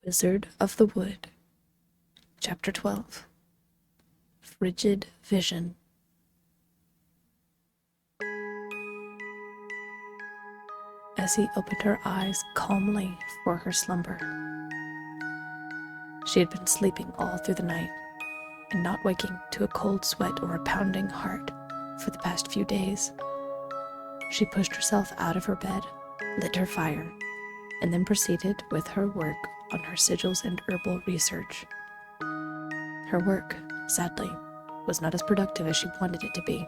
Wizard of the Wood, Chapter 12. Frigid Vision. Essie opened her eyes calmly for her slumber. She had been sleeping all through the night, and not waking to a cold sweat or a pounding heart for the past few days. She pushed herself out of her bed, lit her fire, and then proceeded with her work on her sigils and herbal research. Her work, sadly, was not as productive as she wanted it to be.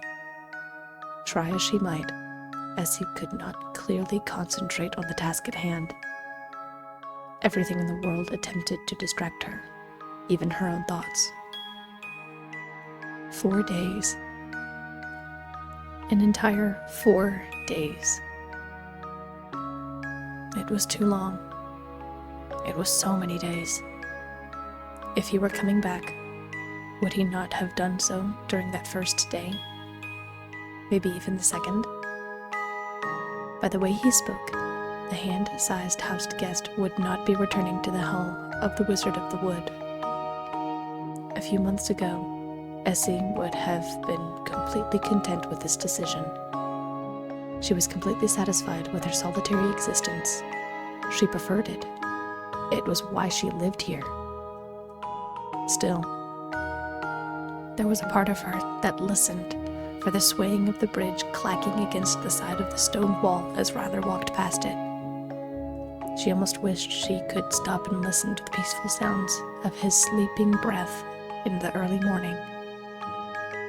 Try as she might, Essie could not clearly concentrate on the task at hand. Everything in the world attempted to distract her, even her own thoughts. 4 days. An entire 4 days. It was too long. It was so many days. If he were coming back, would he not have done so during that first day? Maybe even the second? By the way he spoke, the hand-sized housed guest would not be returning to the home of the Wizard of the Wood. A few months ago, Essie would have been completely content with this decision. She was completely satisfied with her solitary existence. She preferred it. It was why she lived here. Still, there was a part of her that listened for the swaying of the bridge clacking against the side of the stone wall as Rylir walked past it. She almost wished she could stop and listen to the peaceful sounds of his sleeping breath in the early morning.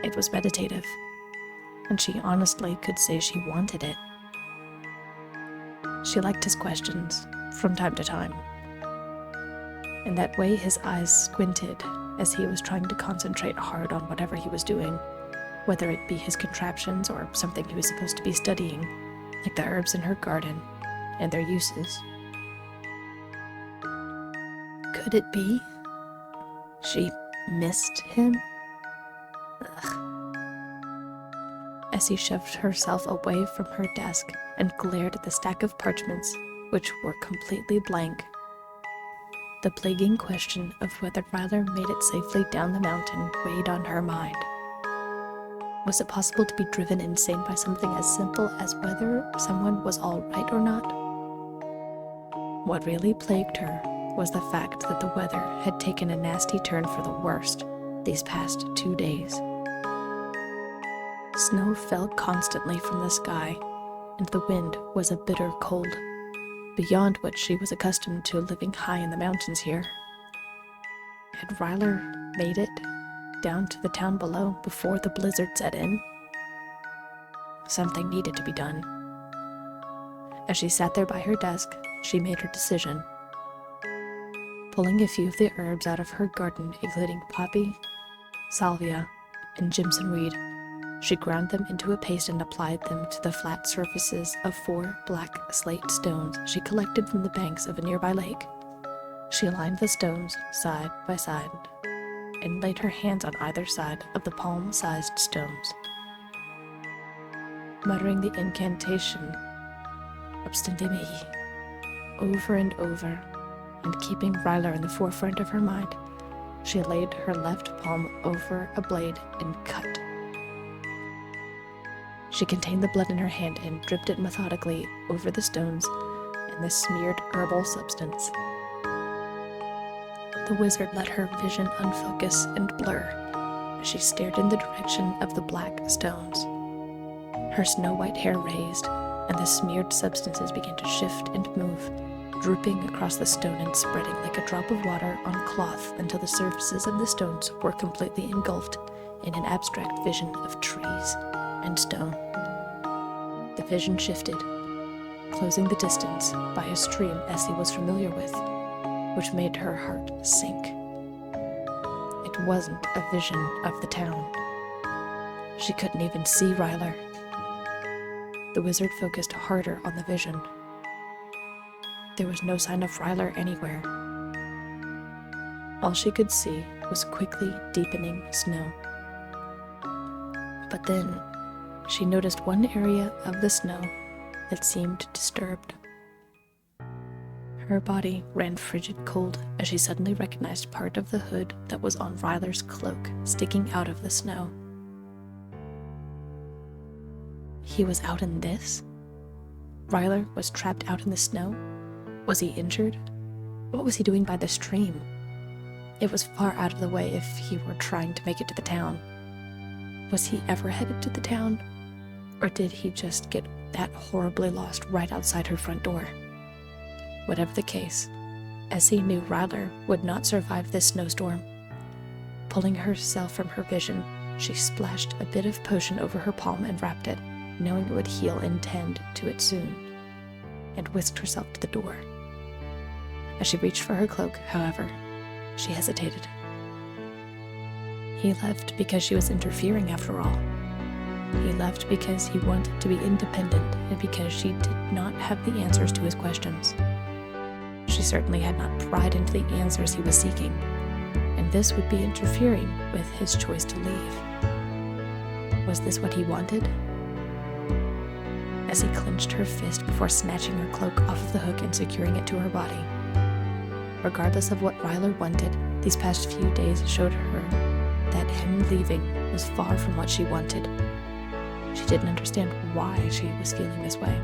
It was meditative, and she honestly could say she wanted it. She liked his questions from time to time. In that way, his eyes squinted as he was trying to concentrate hard on whatever he was doing, whether it be his contraptions or something he was supposed to be studying, like the herbs in her garden and their uses. Could it be she missed him? Ugh. Essie shoved herself away from her desk and glared at the stack of parchments, which were completely blank. The plaguing question of whether Rylir made it safely down the mountain weighed on her mind. Was it possible to be driven insane by something as simple as whether someone was all right or not? What really plagued her was the fact that the weather had taken a nasty turn for the worst these past 2 days. Snow fell constantly from the sky, and the wind was a bitter cold, beyond what she was accustomed to living high in the mountains here. Had Rylir made it down to the town below before the blizzard set in? Something needed to be done. As she sat there by her desk, she made her decision. Pulling a few of the herbs out of her garden, including poppy, salvia, and Jimson weed, she ground them into a paste and applied them to the flat surfaces of 4 black slate stones she collected from the banks of a nearby lake. She aligned the stones side by side and laid her hands on either side of the palm-sized stones. Muttering the incantation, Abstende mihi, over and over, and keeping Rylir in the forefront of her mind, she laid her left palm over a blade and cut. She contained the blood in her hand and dripped it methodically over the stones and the smeared herbal substance. The wizard let her vision unfocus and blur as she stared in the direction of the black stones. Her snow-white hair raised, and the smeared substances began to shift and move, drooping across the stone and spreading like a drop of water on cloth until the surfaces of the stones were completely engulfed in an abstract vision of trees and stone. The vision shifted, closing the distance by a stream Essie was familiar with, which made her heart sink. It wasn't a vision of the town. She couldn't even see Rylir. The wizard focused harder on the vision. There was no sign of Rylir anywhere. All she could see was quickly deepening snow. But then, she noticed one area of the snow that seemed disturbed. Her body ran frigid cold as she suddenly recognized part of the hood that was on Ryler's cloak sticking out of the snow. He was out in this? Rylir was trapped out in the snow? Was he injured? What was he doing by the stream? It was far out of the way if he were trying to make it to the town. Was he ever headed to the town? Or did he just get that horribly lost right outside her front door? Whatever the case, Essie knew Rylir would not survive this snowstorm. Pulling herself from her vision, she splashed a bit of potion over her palm and wrapped it, knowing it would heal and tend to it soon, and whisked herself to the door. As she reached for her cloak, however, she hesitated. He left because she was interfering after all. He left because he wanted to be independent and because she did not have the answers to his questions. She certainly had not pried into the answers he was seeking, and this would be interfering with his choice to leave. Was this what he wanted? Essie clenched her fist before snatching her cloak off of the hook and securing it to her body. Regardless of what Rylir wanted, these past few days showed her that him leaving was far from what she wanted. She didn't understand why she was feeling this way,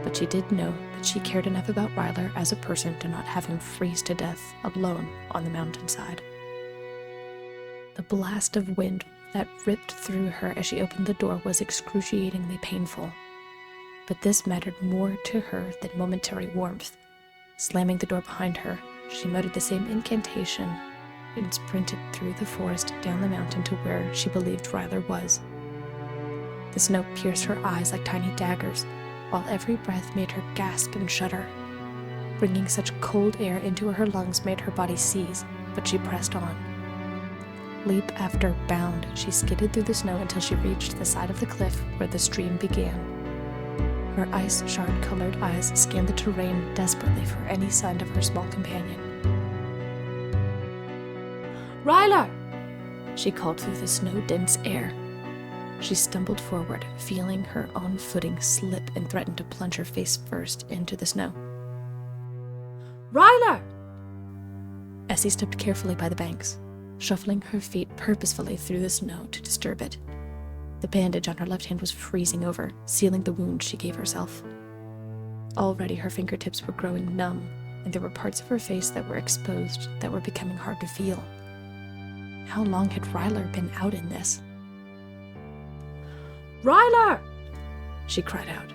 but she did know that she cared enough about Rylir as a person to not have him freeze to death alone on the mountainside. The blast of wind that ripped through her as she opened the door was excruciatingly painful, but this mattered more to her than momentary warmth. Slamming the door behind her, she muttered the same incantation and sprinted through the forest down the mountain to where she believed Rylir was. The snow pierced her eyes like tiny daggers, while every breath made her gasp and shudder. Bringing such cold air into her lungs made her body seize, but she pressed on. Leap after bound, she skidded through the snow until she reached the side of the cliff where the stream began. Her ice-shard-colored eyes scanned the terrain desperately for any sign of her small companion. "Rylir!" she called through the snow-dense air. She stumbled forward, feeling her own footing slip and threatened to plunge her face first into the snow. "Rylir!" Essie stepped carefully by the banks, shuffling her feet purposefully through the snow to disturb it. The bandage on her left hand was freezing over, sealing the wound she gave herself. Already her fingertips were growing numb, and there were parts of her face that were exposed that were becoming hard to feel. How long had Rylir been out in this? "Rylir!" she cried out.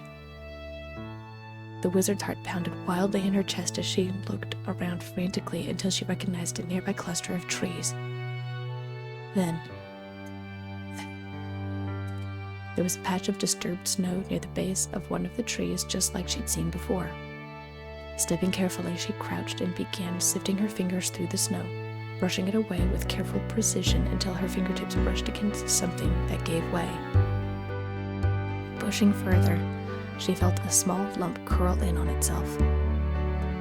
The wizard's heart pounded wildly in her chest as she looked around frantically until she recognized a nearby cluster of trees. Then, there was a patch of disturbed snow near the base of one of the trees, just like she'd seen before. Stepping carefully, she crouched and began sifting her fingers through the snow, brushing it away with careful precision until her fingertips brushed against something that gave way. Pushing further, she felt a small lump curl in on itself.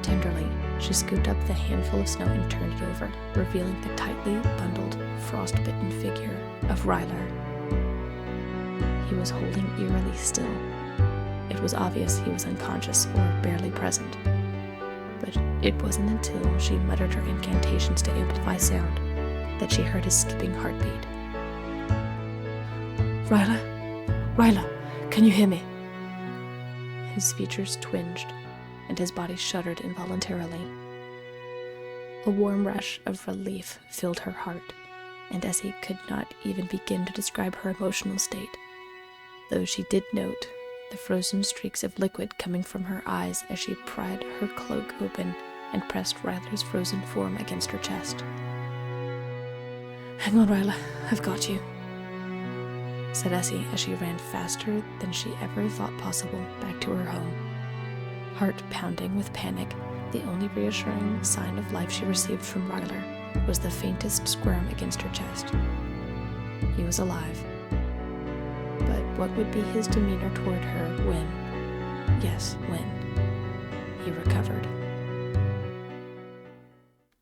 Tenderly, she scooped up the handful of snow and turned it over, revealing the tightly bundled, frost-bitten figure of Rylir. He was holding eerily still. It was obvious he was unconscious or barely present. But it wasn't until she muttered her incantations to amplify sound that she heard his skipping heartbeat. "Rylir? Rylir, can you hear me?" His features twinged, and his body shuddered involuntarily. A warm rush of relief filled her heart, and Essie could not even begin to describe her emotional state, though she did note the frozen streaks of liquid coming from her eyes as she pried her cloak open and pressed Ryler's frozen form against her chest. "Hang on, Rylir, I've got you," said Essie as she ran faster than she ever thought possible back to her home. Heart pounding with panic, the only reassuring sign of life she received from Rylir was the faintest squirm against her chest. He was alive. But what would be his demeanor toward her when he recovered?